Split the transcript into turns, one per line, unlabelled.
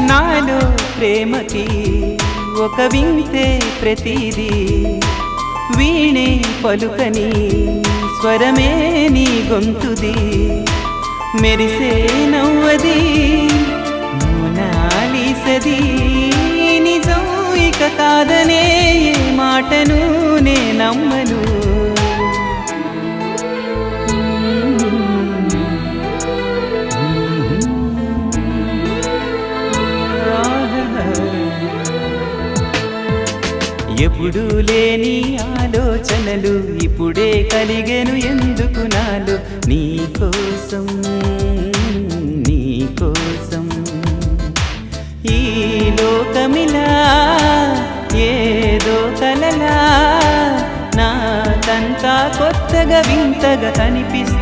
నాలో ప్రేమకి ఒక వింతే ప్రతిదీ వీణే పలుకని స్వరమే నీ గొంతుది మెరిసే నవ్వది మోనాలిసది నిజం ఇక కాదనే మాటను నే నమ్మను ఎప్పుడు లేని ఆలోచనలు ఇప్పుడే కలిగెను ఎందుకు నాలో నీకోసం నీకోసం ఈ లోకమిలా ఏదో కలలా నాకంతా కొత్తగా వింతగా కనిపిస్తుంది